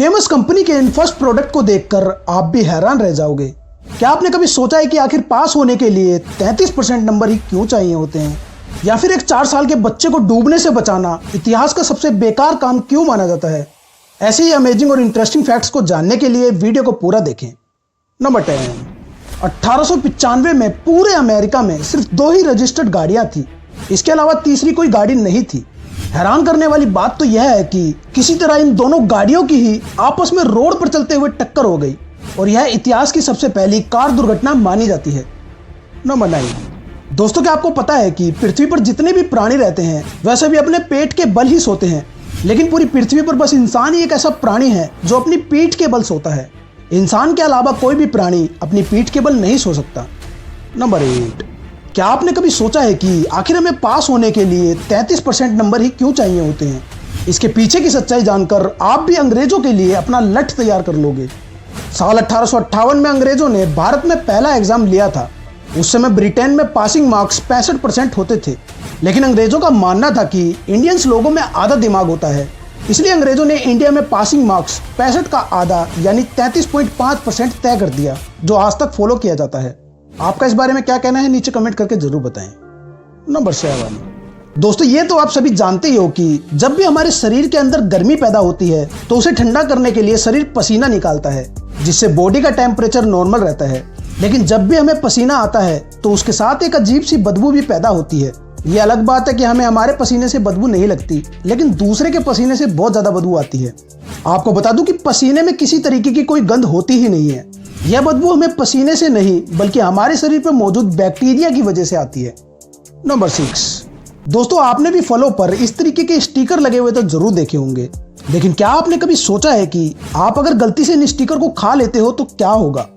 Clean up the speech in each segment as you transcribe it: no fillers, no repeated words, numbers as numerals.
Famous company के in first product को देखकर आप भी हैरान रह जाओगे। क्या आपने कभी सोचा है कि आखिर पास होने के लिए 33% नंबर ही क्यों चाहिए होते हैं, या फिर एक 4 साल के बच्चे को डूबने से बचाना इतिहास का सबसे बेकार काम क्यों माना जाता है। ऐसे ही अमेजिंग और इंटरेस्टिंग फैक्ट्स को जानने के लिए वीडियो को पूरा देखें। नंबर 10, 1895 में पूरे अमेरिका में सिर्फ 2 ही रजिस्टर्ड गाड़ियां थी। इसके अलावा तीसरी कोई गाड़ी नहीं थी। हैरान करने वाली बात तो यह है कि किसी तरह इन दोनों गाड़ियों की ही आपस में रोड पर चलते हुए टक्कर हो गई और यह इतिहास की सबसे पहली कार दुर्घटना मानी जाती है। नंबर 9, दोस्तों क्या आपको पता है कि पृथ्वी पर जितने भी प्राणी रहते हैं वह सभी अपने पेट के बल ही सोते हैं, लेकिन पूरी पृथ्वी पर बस इंसान ही एक ऐसा प्राणी है जो अपनी पीठ के बल सोता है। इंसान के अलावा कोई भी प्राणी अपनी पीठ के बल नहीं सो सकता। नंबर 8, क्या आपने कभी सोचा है कि आखिर हमें पास होने के लिए 33% नंबर ही क्यों चाहिए होते हैं। इसके पीछे की सच्चाई जानकर आप भी अंग्रेजों के लिए अपना लठ तैयार कर लोगे। साल 1858 में अंग्रेजों ने भारत में पहला एग्जाम लिया था। उस समय ब्रिटेन में पासिंग मार्क्स 65% होते थे, लेकिन अंग्रेजों का मानना था कि इंडियंस लोगों में आधा दिमाग होता है, इसलिए अंग्रेजों ने इंडिया में पासिंग मार्क्स 65 का आधा यानी 33.5% तय कर दिया, जो आज तक फॉलो किया जाता है। आपका इस बारे में क्या कहना है नीचे कमेंट करके जरूर बताएं। नंबर 7, दोस्तों ये तो आप सभी जानते ही हो कि जब भी हमारे शरीर के अंदर गर्मी पैदा होती है तो उसे ठंडा करने के लिए शरीर पसीना निकालता है, जिससे बॉडी का टेम्परेचर नॉर्मल रहता है। लेकिन जब भी हमें पसीना आता है तो उसके साथ एक अजीब सी बदबू भी पैदा होती है। ये अलग बात है कि हमें हमारे पसीने से बदबू नहीं लगती, लेकिन दूसरे के पसीने से बहुत ज्यादा बदबू आती है। आपको बता दूं कि पसीने में किसी तरीके की कोई गंध होती ही नहीं है। यह बदबू हमें पसीने से नहीं बल्कि हमारे शरीर पर मौजूद बैक्टीरिया की वजह से आती है। नंबर 6, दोस्तों आपने भी फलों पर इस तरीके के स्टिकर लगे हुए तो जरूर देखे होंगे, लेकिन क्या आपने कभी सोचा है कि आप अगर गलती से इन स्टिकर को खा लेते हो तो क्या होगा।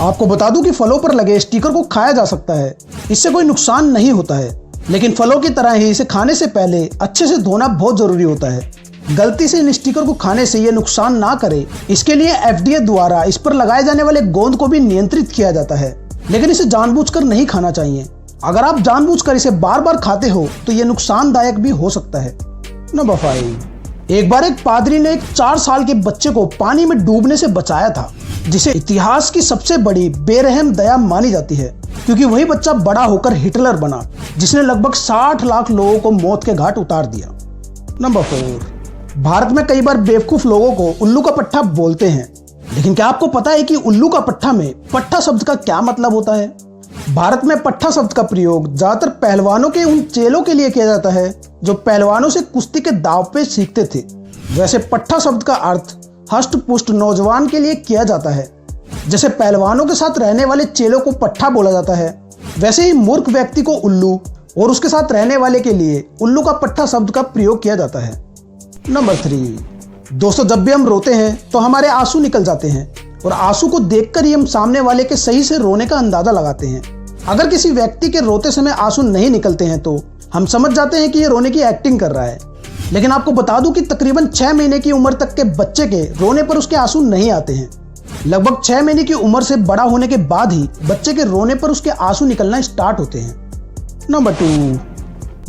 आपको बता दूं कि फलों पर लगे स्टिकर को खाया जा सकता है, इससे कोई नुकसान नहीं होता है, लेकिन फलों की तरह ही इसे खाने से पहले अच्छे से धोना बहुत जरूरी होता है। गलती से इन स्टिकर को खाने से यह नुकसान ना करे, इसके लिए FDA द्वारा इस पर लगाए जाने वाले गोंद को भी नियंत्रित किया जाता है, लेकिन इसे जानबूझकर नहीं खाना चाहिए। अगर आप जानबूझकर इसे बार बार खाते हो तो यह नुकसानदायक भी हो सकता है। नंबर 5, एक बार एक पादरी ने एक 4 साल के बच्चे को पानी में डूबने से बचाया था, जिसे इतिहास की सबसे बड़ी बेरहम दया मानी जाती है, क्योंकि वही बच्चा बड़ा होकर हिटलर बना, जिसने लगभग 60 लाख लोगों को मौत के घाट उतार दिया। नंबर 4, भारत में कई बार बेवकूफ लोगों को उल्लू का पट्टा बोलते हैं, लेकिन क्या आपको पता है कि उल्लू का पट्टा में पट्टा शब्द का क्या मतलब होता है। भारत में पट्टा शब्द का प्रयोग ज्यादातर पहलवानों के उन चेलों के लिए किया जाता है जो पहलवानों से कुश्ती के दांव पे सीखते थे। वैसे पट्टा शब्द का अर्थ हष्ट पुष्ट नौजवान के लिए किया जाता है। जैसे पहलवानों के साथ रहने वाले चेलों को पट्टा बोला जाता है, वैसे ही मूर्ख व्यक्ति को उल्लू और उसके साथ रहने वाले के लिए उल्लू का पट्टा शब्द का प्रयोग किया जाता है। नंबर 3, दोस्तों जब भी हम रोते हैं तो हमारे आंसू निकल जाते हैं, और आंसू को देखकर ही हम सामने वाले के सही से रोने का अंदाजा लगाते हैं। अगर किसी व्यक्ति के रोते समय आंसू नहीं निकलते हैं तो हम समझ जाते हैं कि ये रोने की एक्टिंग कर रहा है। लेकिन आपको बता दूं कि तकरीबन 6 महीने की उम्र तक के बच्चे के रोने पर उसके आंसू नहीं आते हैं। लगभग 6 महीने की उम्र से बड़ा होने के बाद ही बच्चे के रोने पर उसके आंसू निकलना स्टार्ट होते हैं। नंबर 2,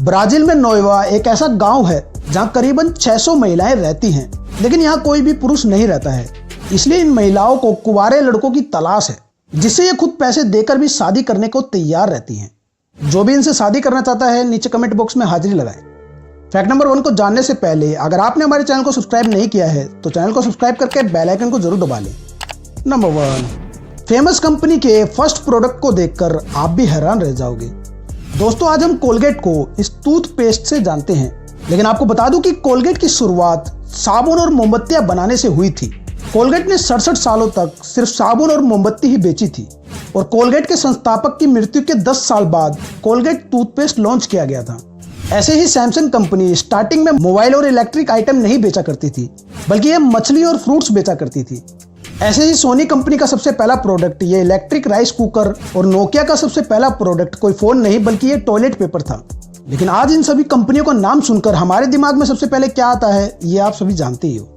ब्राजील में नोएवा एक ऐसा गांव है जहां करीबन 600 महिलाएं रहती हैं, लेकिन यहाँ कोई भी पुरुष नहीं रहता है, इसलिए इन महिलाओं को कुंवारे लड़कों की तलाश है, जिससे ये खुद पैसे देकर भी शादी करने को तैयार रहती हैं। जो भी इनसे शादी करना चाहता है नीचे कमेंट बॉक्स में हाजिरी लगाए। फैक्ट नंबर 1 को जानने से पहले अगर आपने हमारे चैनल को सब्सक्राइब नहीं किया है तो चैनल को सब्सक्राइब करके बेल आइकन को जरूर दबा लें। नंबर 1, फेमस कंपनी के फर्स्ट प्रोडक्ट को देखकर आप भी हैरान रह जाओगे। दोस्तों आज हम कोलगेट को इस टूथपेस्ट से जानते हैं, लेकिन आपको बता दूं कि कोलगेट की शुरुआत साबुन और मोमबत्तियां बनाने से हुई थी। कोलगेट ने 67 सालों तक सिर्फ साबुन और मोमबत्ती ही बेची थी, और कोलगेट के संस्थापक की मृत्यु के 10 साल बाद कोलगेट टूथपेस्ट लॉन्च किया गया था। ऐसे ही सैमसंग कंपनी स्टार्टिंग में मोबाइल और इलेक्ट्रिक आइटम नहीं बेचा करती थी, बल्कि यह मछली और फ्रूट्स बेचा करती थी। ऐसे ही सोनी कंपनी का सबसे पहला प्रोडक्ट ये इलेक्ट्रिक राइस कुकर, और नोकिया का सबसे पहला प्रोडक्ट कोई फोन नहीं बल्कि ये टॉयलेट पेपर था। लेकिन आज इन सभी कंपनियों का नाम सुनकर हमारे दिमाग में सबसे पहले क्या आता है ये आप सभी जानते ही हो।